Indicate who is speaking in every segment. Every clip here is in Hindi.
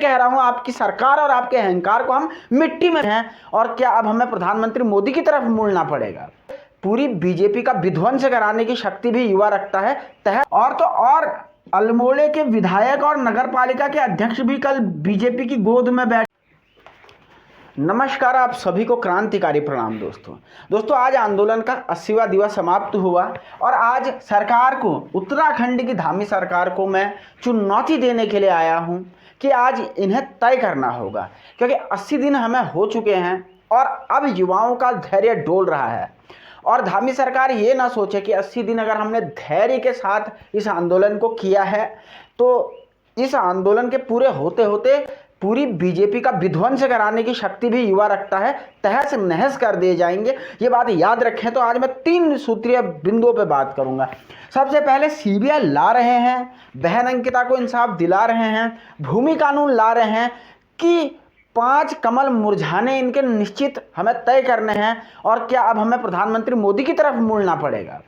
Speaker 1: कह रहा हूं, आपकी सरकार और आपके अहंकार को हम मिट्टी में हैं। और क्या अब हमें प्रधानमंत्री मोदी की तरफ मुड़ना पड़ेगा? पूरी बीजेपी का विध्वंस कराने की शक्ति भी युवा रखता है। और तो और अल्मोड़े के विधायक और नगर पालिका के अध्यक्ष भी कल बीजेपी की गोद में बैठे। नमस्कार, आप सभी को क्रांतिकारी प्रणाम। दोस्तों आज आंदोलन का 80वां दिवस समाप्त हुआ और आज सरकार को, उत्तराखंड की धामी सरकार को मैं चुनौती देने के लिए आया हूं कि आज इन्हें तय करना होगा, क्योंकि 80 दिन हमें हो चुके हैं और अब युवाओं का धैर्य डोल रहा है। और धामी सरकार ये ना सोचे कि 80 दिन अगर हमने धैर्य के साथ इस आंदोलन को किया है तो इस आंदोलन के पूरे होते होते पूरी बीजेपी का विध्वंस कराने की शक्ति भी युवा रखता है, तहस नहस कर दिए जाएंगे। ये बात याद रखें। तो आज मैं 3 सूत्रीय बिंदुओं पे बात करूंगा। सबसे पहले सीबीआई ला रहे हैं, बहन अंकिता को इंसाफ दिला रहे हैं, भूमि कानून ला रहे हैं कि 5 कमल मुरझाने इनके निश्चित हमें तय करने हैं। और क्या अब हमें प्रधानमंत्री मोदी की तरफ मुड़ना पड़ेगा?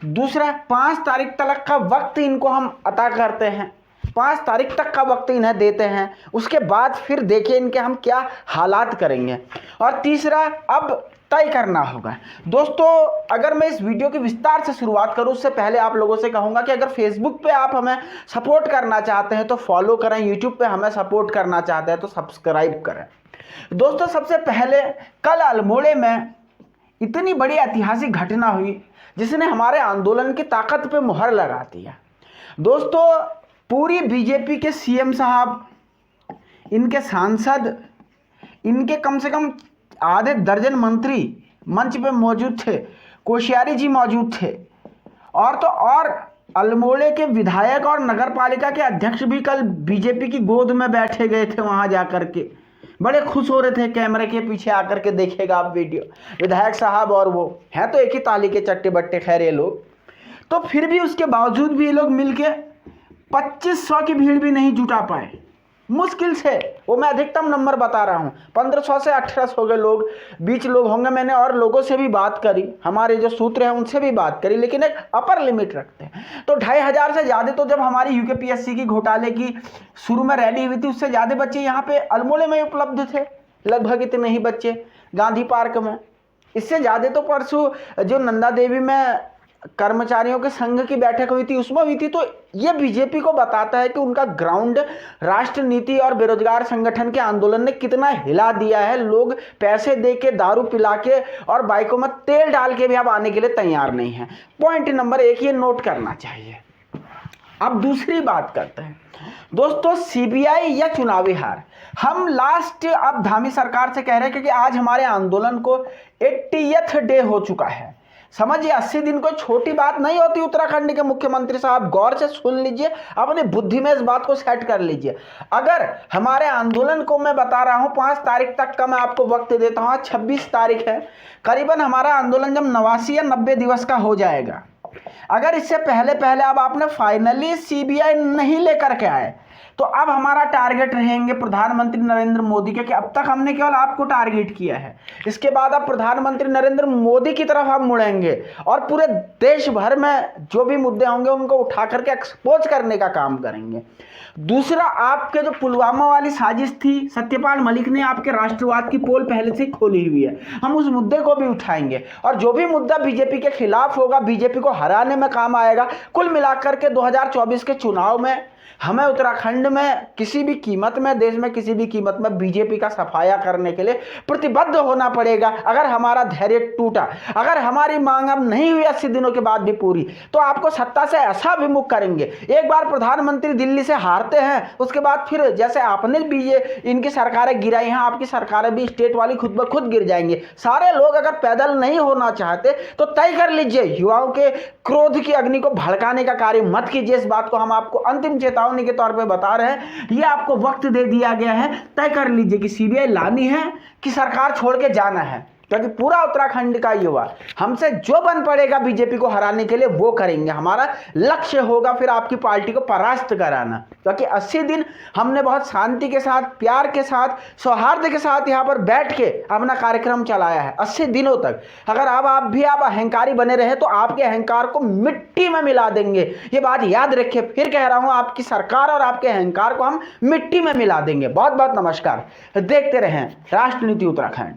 Speaker 1: दूसरा, 5 तारीख तक का वक्त इनको हम अता करते हैं, 5 तारीख तक का वक्त इन्हें देते हैं, उसके बाद फिर देखिए इनके हम क्या हालात करेंगे। और तीसरा, अब तय करना होगा। दोस्तों अगर मैं इस वीडियो की विस्तार से शुरुआत करूं उससे पहले आप लोगों से कहूंगा कि अगर फेसबुक पे आप हमें सपोर्ट करना चाहते हैं तो फॉलो करें, यूट्यूब पे हमें सपोर्ट करना चाहते हैं तो सब्सक्राइब करें। दोस्तों सबसे पहले कल अल्मोड़े में इतनी बड़ी ऐतिहासिक घटना हुई जिसने हमारे आंदोलन की ताकत पे मुहर लगा दिया। दोस्तों पूरी बीजेपी के सीएम साहब, इनके सांसद, इनके कम से कम आधे दर्जन मंत्री मंच पे मौजूद थे, कोश्यारी जी मौजूद थे, और तो और अल्मोड़े के विधायक और नगर पालिका के अध्यक्ष भी कल बीजेपी की गोद में बैठे गए थे। वहां जाकर के बड़े खुश हो रहे थे, कैमरे के पीछे आकर के देखिएगा आप वीडियो। विधायक साहब और वो हैं तो एक ही ताली के चट्टे बट्टे खैर ये लोग, तो फिर भी उसके बावजूद भी ये लोग मिलके 2500 की भीड़ भी नहीं जुटा पाए, मुश्किल से। वो मैं अधिकतम नंबर बता रहा हूँ, 1500 से 1800 के लोग 20 लोग होंगे। मैंने और लोगों से भी बात करी, हमारे जो सूत्र हैं उनसे भी बात करी, लेकिन एक अपर लिमिट रखते हैं। तो 2500 से ज़्यादा तो जब हमारी यूकेपीएससी की घोटाले की शुरू में रैली हुई थी उससे ज़्यादा बच्चे यहाँ पे अल्मोड़े में उपलब्ध थे, लगभग इतने ही बच्चे गांधी पार्क में। इससे ज़्यादा तो परसों जो नंदा देवी में कर्मचारियों के संघ की बैठक हुई थी उसमें हुई थी। तो ये बीजेपी को बताता है कि उनका ग्राउंड राष्ट्र नीति और बेरोजगार संगठन के आंदोलन ने कितना हिला दिया है। लोग पैसे दे के, दारू पिला के और बाइकों में तेल डाल के भी अब आने के लिए तैयार नहीं है। पॉइंट नंबर 1 ये नोट करना चाहिए। अब दूसरी बात करते हैं दोस्तों, सीबीआई या चुनावी हार। हम लास्ट अब धामी सरकार से कह रहे हैं क्योंकि आज हमारे आंदोलन को 80th डे हो चुका है। समझिए 80 दिन कोई छोटी बात नहीं होती। उत्तराखंड के मुख्यमंत्री साहब गौर से सुन लीजिए, अपनी बुद्धि में इस बात को सेट कर लीजिए। अगर हमारे आंदोलन को, मैं बता रहा हूं 5 तारीख तक का मैं आपको वक्त देता हूं, 26 तारीख है, करीबन हमारा आंदोलन जब 89 या 90 दिवस का हो जाएगा। अगर इससे पहले पहले अब आपने फाइनली सीबीआई नहीं लेकर के आए तो अब हमारा टारगेट रहेंगे प्रधानमंत्री नरेंद्र मोदी के, कि अब तक हमने केवल आपको टारगेट किया है, इसके बाद अब प्रधानमंत्री नरेंद्र मोदी की तरफ हम मुड़ेंगे और पूरे देश भर में जो भी मुद्दे होंगे उनको उठा करके एक्सपोज करने का काम करेंगे। दूसरा, आपके जो पुलवामा वाली साजिश थी, सत्यपाल मलिक ने आपके राष्ट्रवाद की पोल पहले से खोली हुई है, हम उस मुद्दे को भी उठाएंगे। और जो भी मुद्दा बीजेपी के खिलाफ होगा, बीजेपी को हराने में काम आएगा, कुल मिलाकर के 2024 के चुनाव में हमें उत्तराखंड में किसी भी कीमत में, देश में किसी भी कीमत में बीजेपी का सफाया करने के लिए प्रतिबद्ध होना पड़ेगा। अगर हमारा धैर्य टूटा, अगर हमारी मांग अब नहीं हुई 80 दिनों के बाद भी पूरी, तो आपको सत्ता से ऐसा विमुख करेंगे। एक बार प्रधानमंत्री दिल्ली से हारते हैं, उसके बाद फिर जैसे आपने भी ये इनकी सरकारें गिराई हैं, आपकी सरकारें भी स्टेट वाली खुद ब खुद गिर जाएंगे। सारे लोग अगर पैदल नहीं होना चाहते तो तय कर लीजिए, युवाओं के क्रोध की अग्नि को भड़काने का कार्य मत कीजिए। इस बात को हम आपको अंतिम चेतावनी के तौर पे बता रहे हैं। ये आपको वक्त दे दिया गया है, तय कर लीजिए कि सीबीआई लानी है कि सरकार छोड़ के जाना है। क्योंकि पूरा उत्तराखंड का युवा हमसे जो बन पड़ेगा बीजेपी को हराने के लिए वो करेंगे। हमारा लक्ष्य होगा फिर आपकी पार्टी को परास्त कराना, क्योंकि 80 दिन हमने बहुत शांति के साथ, प्यार के साथ, सौहार्द के साथ यहाँ पर बैठ के अपना कार्यक्रम चलाया है 80 दिनों तक। अगर अब आप भी अहंकारी बने रहे तो आपके अहंकार को मिट्टी में मिला देंगे। ये बात याद रखिए, फिर कह रहा हूं, आपकी सरकार और आपके अहंकार को हम मिट्टी में मिला देंगे। बहुत बहुत नमस्कार, देखते रहें राष्ट्रनीति उत्तराखंड।